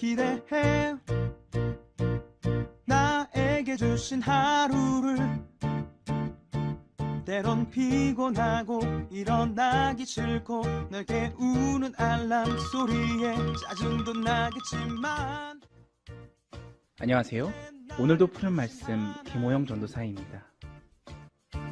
기대해 나에게 주신 하루를 때론 피곤하고 일어나기 싫고 널 깨우는 알람 소리에 짜증도 나겠지만 안녕하세요. 오늘도 푸는 말씀 김호영 전도사입니다.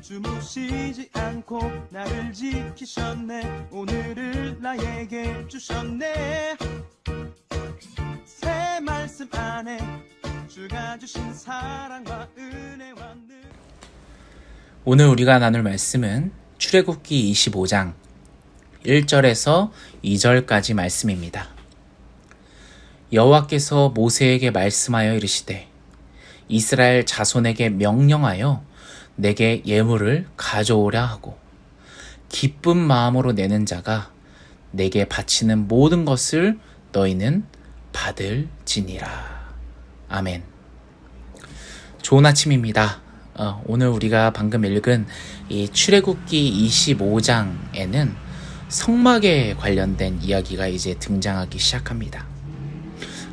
주무시지 않고 나를 지키셨네. 오늘을 나에게 주셨네. 새 말씀 안에 주가 주신 사랑과 은혜와 늘. 오늘 우리가 나눌 말씀은 출애굽기 25장 1절에서 2절까지 말씀입니다. 여호와께서 모세에게 말씀하여 이르시되 이스라엘 자손에게 명령하여 내게 예물을 가져오라 하고 기쁜 마음으로 내는 자가 내게 바치는 모든 것을 너희는 받을지니라. 아멘. 좋은 아침입니다. 오늘 우리가 방금 읽은 이 출애굽기 25장에는 성막에 관련된 이야기가 이제 등장하기 시작합니다.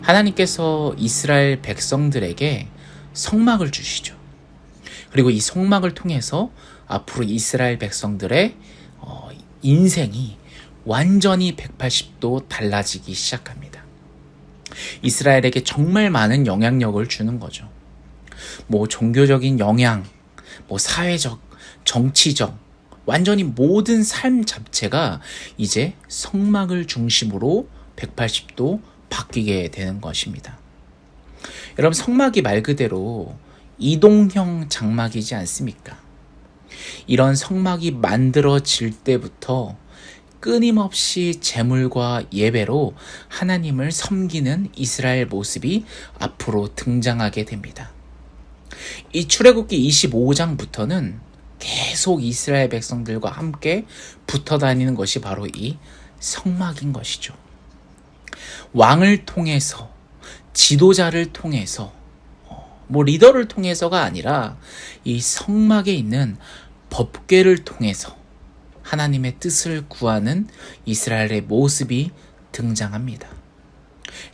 하나님께서 이스라엘 백성들에게 성막을 주시죠. 그리고 이 성막을 통해서 앞으로 이스라엘 백성들의 인생이 완전히 180도 달라지기 시작합니다. 이스라엘에게 정말 많은 영향력을 주는 거죠. 종교적인 영향, 사회적, 정치적, 완전히 모든 삶 자체가 이제 성막을 중심으로 180도 바뀌게 되는 것입니다. 여러분, 성막이 말 그대로 이동형 장막이지 않습니까? 이런 성막이 만들어질 때부터 끊임없이 제물과 예배로 하나님을 섬기는 이스라엘 모습이 앞으로 등장하게 됩니다. 이 출애굽기 25장부터는 계속 이스라엘 백성들과 함께 붙어 다니는 것이 바로 이 성막인 것이죠. 왕을 통해서, 지도자를 통해서, 리더를 통해서가 아니라 이 성막에 있는 법궤를 통해서 하나님의 뜻을 구하는 이스라엘의 모습이 등장합니다.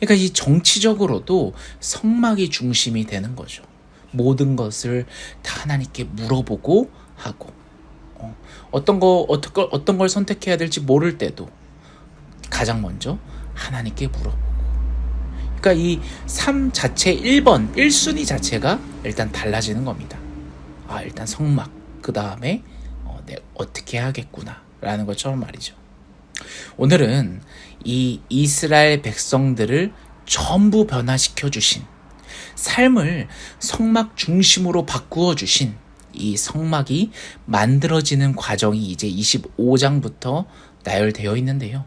그러니까 이 정치적으로도 성막이 중심이 되는 거죠. 모든 것을 다 하나님께 물어보고 하고, 어떤 걸 선택해야 될지 모를 때도 가장 먼저 하나님께 물어보고. 그러니까 이 삶 자체 1순위 자체가 일단 달라지는 겁니다. 일단 성막, 그 다음에 어떻게 해야겠구나 라는 것처럼 말이죠. 오늘은 이 이스라엘 백성들을 전부 변화시켜 주신, 삶을 성막 중심으로 바꾸어 주신 이 성막이 만들어지는 과정이 이제 25장부터 나열되어 있는데요.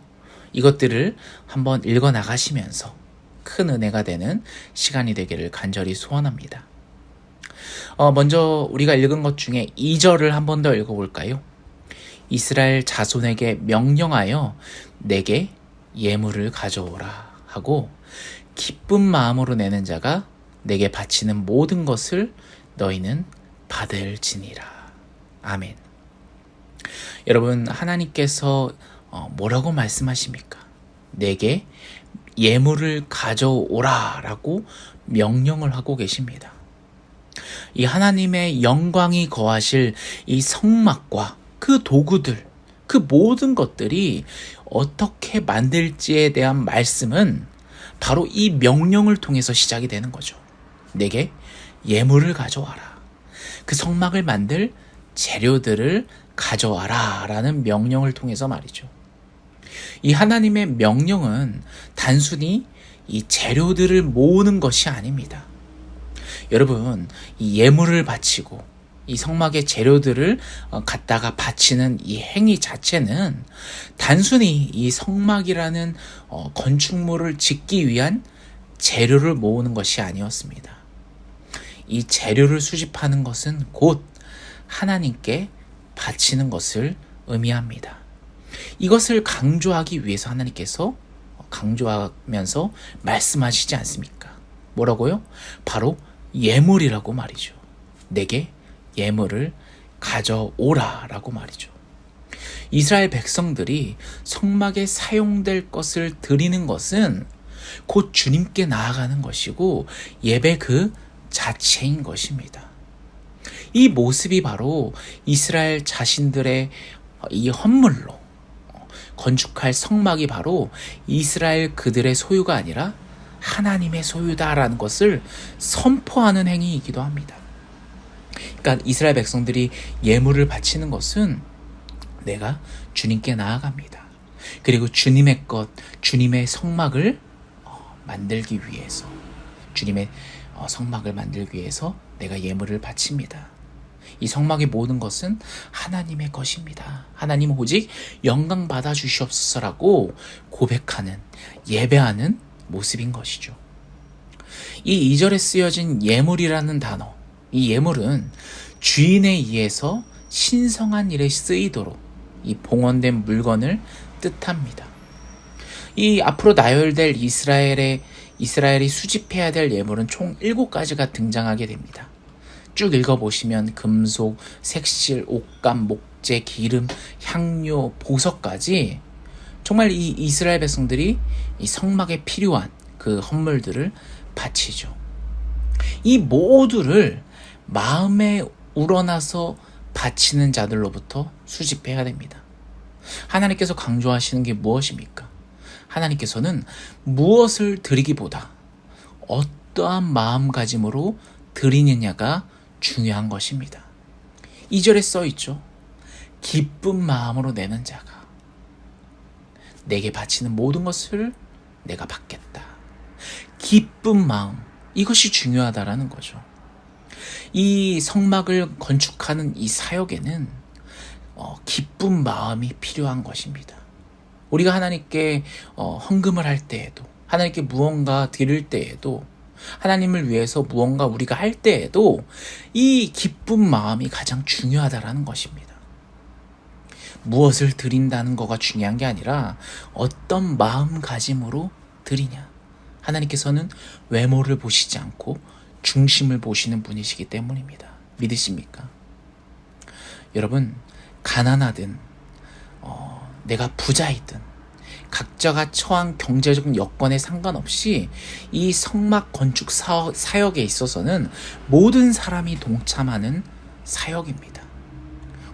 이것들을 한번 읽어 나가시면서 큰 은혜가 되는 시간이 되기를 간절히 소원합니다. 먼저 우리가 읽은 것 중에 2절을 한 번 더 읽어볼까요? 이스라엘 자손에게 명령하여 내게 예물을 가져오라 하고 기쁜 마음으로 내는 자가 내게 바치는 모든 것을 너희는 받을지니라. 아멘. 여러분, 하나님께서 뭐라고 말씀하십니까? 내게 예물을 가져오라 라고 명령을 하고 계십니다. 이 하나님의 영광이 거하실 이 성막과 그 도구들, 그 모든 것들이 어떻게 만들지에 대한 말씀은 바로 이 명령을 통해서 시작이 되는 거죠. 내게 예물을 가져와라. 그 성막을 만들 재료들을 가져와라 라는 명령을 통해서 말이죠. 이 하나님의 명령은 단순히 이 재료들을 모으는 것이 아닙니다. 여러분, 이 예물을 바치고 이 성막의 재료들을 갖다가 바치는 이 행위 자체는 단순히 이 성막이라는 건축물을 짓기 위한 재료를 모으는 것이 아니었습니다. 이 재료를 수집하는 것은 곧 하나님께 바치는 것을 의미합니다. 이것을 강조하기 위해서 하나님께서 강조하면서 말씀하시지 않습니까? 뭐라고요? 바로 예물이라고 말이죠. 내게 예물을 가져오라 라고 말이죠. 이스라엘 백성들이 성막에 사용될 것을 드리는 것은 곧 주님께 나아가는 것이고 예배 그 자체인 것입니다. 이 모습이 바로 이스라엘 자신들의 이 헌물로 건축할 성막이 바로 이스라엘 그들의 소유가 아니라 하나님의 소유다라는 것을 선포하는 행위이기도 합니다. 그러니까 이스라엘 백성들이 예물을 바치는 것은 내가 주님께 나아갑니다. 그리고 주님의 것, 주님의 성막을 만들기 위해서, 주님의 성막을 만들기 위해서 내가 예물을 바칩니다. 이 성막의 모든 것은 하나님의 것입니다. 하나님 오직 영광 받아 주시옵소서라고 고백하는, 예배하는 모습인 것이죠. 이 2절에 쓰여진 예물이라는 단어, 이 예물은 주인에 의해서 신성한 일에 쓰이도록 이 봉헌된 물건을 뜻합니다. 이 앞으로 나열될 이스라엘이 수집해야 될 예물은 총 7가지가 등장하게 됩니다. 쭉 읽어보시면 금속, 색실, 옷감, 목재, 기름, 향료, 보석까지 정말 이 이스라엘 백성들이 이 성막에 필요한 그 헌물들을 바치죠. 이 모두를 마음에 우러나서 바치는 자들로부터 수집해야 됩니다. 하나님께서 강조하시는 게 무엇입니까? 하나님께서는 무엇을 드리기보다 어떠한 마음가짐으로 드리느냐가 중요한 것입니다. 2절에 써있죠. 기쁜 마음으로 내는 자가 내게 바치는 모든 것을 내가 받겠다. 기쁜 마음, 이것이 중요하다라는 거죠. 이 성막을 건축하는 이 사역에는 기쁜 마음이 필요한 것입니다. 우리가 하나님께 헌금을 할 때에도, 하나님께 무언가 드릴 때에도, 하나님을 위해서 무언가 우리가 할 때에도 이 기쁜 마음이 가장 중요하다라는 것입니다. 무엇을 드린다는 거가 중요한 게 아니라 어떤 마음가짐으로 드리냐. 하나님께서는 외모를 보시지 않고 중심을 보시는 분이시기 때문입니다. 믿으십니까? 여러분, 가난하든 내가 부자이든 각자가 처한 경제적 여건에 상관없이 이 성막 건축 사역에 있어서는 모든 사람이 동참하는 사역입니다.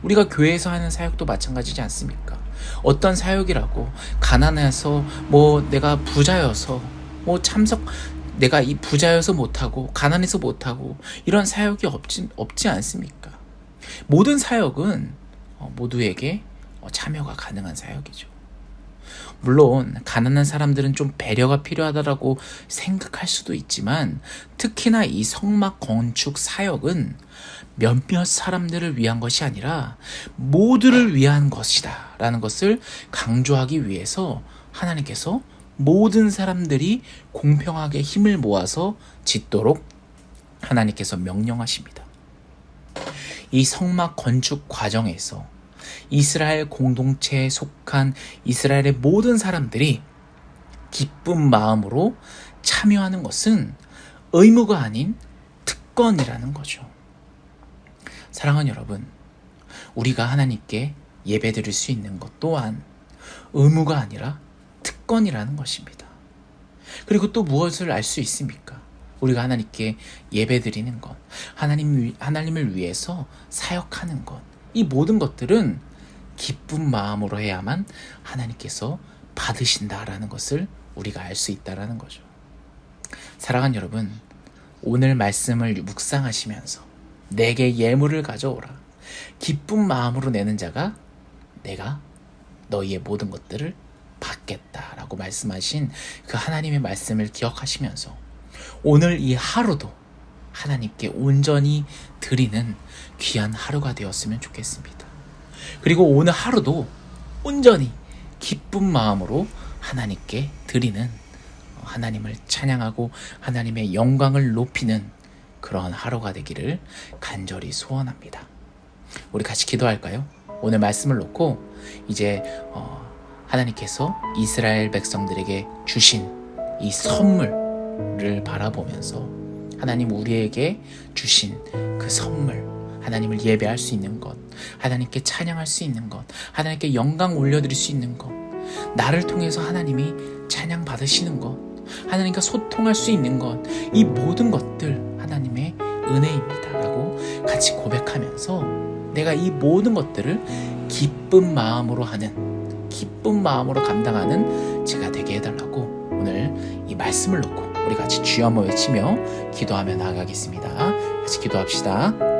우리가 교회에서 하는 사역도 마찬가지지 않습니까? 어떤 사역이라고 가난해서 내가 부자여서 내가 이 부자여서 못하고 가난해서 못하고 이런 사역이 없지 않습니까? 모든 사역은 모두에게 참여가 가능한 사역이죠. 물론 가난한 사람들은 좀 배려가 필요하다라고 생각할 수도 있지만 특히나 이 성막 건축 사역은 몇몇 사람들을 위한 것이 아니라 모두를 위한 것이다 라는 것을 강조하기 위해서 하나님께서 모든 사람들이 공평하게 힘을 모아서 짓도록 하나님께서 명령하십니다. 이 성막 건축 과정에서 이스라엘 공동체에 속한 이스라엘의 모든 사람들이 기쁜 마음으로 참여하는 것은 의무가 아닌 특권이라는 거죠. 사랑하는 여러분, 우리가 하나님께 예배드릴 수 있는 것 또한 의무가 아니라 특권이라는 것입니다. 그리고 또 무엇을 알 수 있습니까? 우리가 하나님께 예배드리는 것, 하나님을 위해서 사역하는 것, 이 모든 것들은 기쁜 마음으로 해야만 하나님께서 받으신다라는 것을 우리가 알 수 있다라는 거죠. 사랑하는 여러분, 오늘 말씀을 묵상하시면서 내게 예물을 가져오라. 기쁜 마음으로 내는 자가 내가 너희의 모든 것들을 받겠다라고 말씀하신 그 하나님의 말씀을 기억하시면서 오늘 이 하루도 하나님께 온전히 드리는 귀한 하루가 되었으면 좋겠습니다. 그리고 오늘 하루도 온전히 기쁜 마음으로 하나님께 드리는, 하나님을 찬양하고 하나님의 영광을 높이는 그러한 하루가 되기를 간절히 소원합니다. 우리 같이 기도할까요? 오늘 말씀을 놓고 이제 하나님께서 이스라엘 백성들에게 주신 이 선물을 바라보면서 하나님 우리에게 주신 그 선물, 하나님을 예배할 수 있는 것, 하나님께 찬양할 수 있는 것, 하나님께 영광 올려드릴 수 있는 것, 나를 통해서 하나님이 찬양 받으시는 것, 하나님과 소통할 수 있는 것, 이 모든 것들 하나님의 은혜입니다 라고 같이 고백하면서 내가 이 모든 것들을 기쁜 마음으로 하는, 기쁜 마음으로 감당하는 제가 되게 해달라고 오늘 이 말씀을 놓고 우리 같이 주여 한번 외치며 기도하며 나아가겠습니다. 같이 기도합시다.